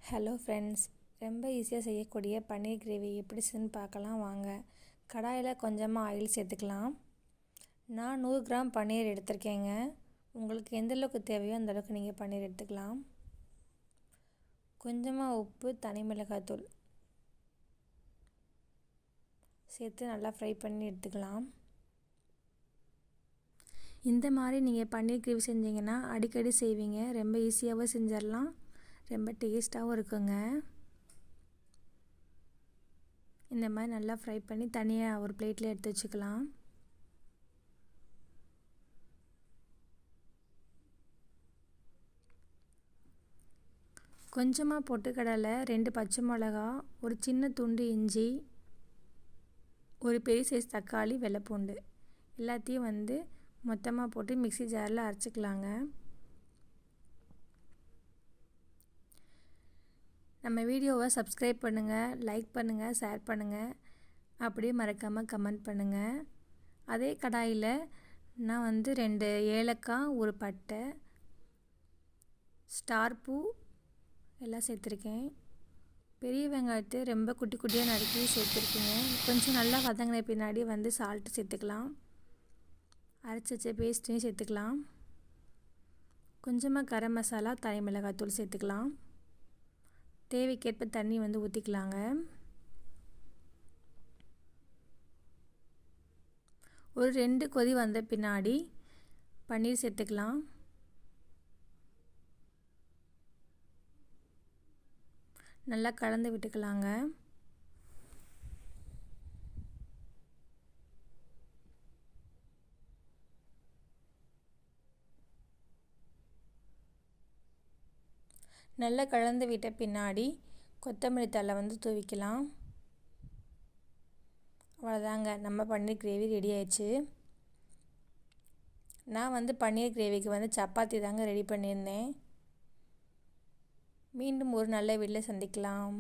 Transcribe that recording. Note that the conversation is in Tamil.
ஹலோ ஃப்ரெண்ட்ஸ், ரொம்ப ஈஸியாக செய்யக்கூடிய பன்னீர் கிரேவி எப்படி செய்யணும்னு பார்க்கலாம் வாங்க. கடாயில் கொஞ்சமாக ஆயில் சேர்த்துக்கலாம். நான் 100 கிராம் பன்னீர் எடுத்திருக்கேங்க. உங்களுக்கு எந்தளவுக்கு தேவையோ அந்தளவுக்கு நீங்கள் பன்னீர் எடுத்துக்கலாம். கொஞ்சமாக உப்பு, தனி மிளகாய்த்தூள் சேர்த்து நல்லா ஃப்ரை பண்ணி எடுத்துக்கலாம். இந்த மாதிரி நீங்கள் பன்னீர் கிரேவி செஞ்சீங்கன்னா அடிக்கடி செய்வீங்க. ரொம்ப ஈஸியாகவும் செஞ்சிடலாம், ரொம்ப டேஸ்ட்டாகவும் இருக்குங்க. இந்த மாதிரி நல்லா ஃப்ரை பண்ணி தனியாக ஒரு பிளேட்டில் எடுத்து வச்சுக்கலாம். கொஞ்சமாக பொட்டுக்கடலை, 2 பச்சை மிளகா, ஒரு சின்ன துண்டு இஞ்சி, ஒரு பெரிய சைஸ் தக்காளி, வெள்ளைப்பூண்டு எல்லாத்தையும் மொத்தமாக போட்டு மிக்ஸி ஜாரில் அரைச்சிக்கலாங்க. நம்ம வீடியோவை சப்ஸ்கிரைப் பண்ணுங்கள், லைக் பண்ணுங்கள், ஷேர் பண்ணுங்கள், அப்படியே மறக்காமல் கமெண்ட் பண்ணுங்கள். அதே கடாயில் நான் 2 ஏலக்காய், ஒரு பட்டை, ஸ்டார் பூ எல்லாம் சேர்த்துருக்கேன். பெரிய வெங்காயத்தை ரொம்ப குட்டி குட்டியாக நறுக்கி சேர்த்துருக்கேங்க. கொஞ்சம் நல்லா வதங்கின பின்னாடி சால்ட்டு சேர்த்துக்கலாம். அரைச்சி வச்ச பேஸ்ட்டையும் சேர்த்துக்கலாம். கொஞ்சமாக கரம் மசாலா, தனி மிளகாய்த்தூள் சேர்த்துக்கலாம். தேவைக்கேற்ப தண்ணி ஊற்றிக்கலாங்க. ஒரு 2 கொதி வந்த பின்னாடி பன்னீர் சேர்த்துக்கலாம். நல்லா கலந்து விட்டுக்கலாங்க. நல்லா கலந்து விட்ட பின்னாடி கொத்தமல்லி தழை தூவிக்கலாம். அவ்வளோதாங்க, நம்ம பன்னீர் கிரேவி ரெடி ஆயிடுச்சு. நான் பன்னீர் கிரேவிக்கு சப்பாத்தி தாங்க ரெடி பண்ணியிருந்தேன். மீண்டும் ஒரு நல்ல வீடியோவில் சந்திக்கலாம்.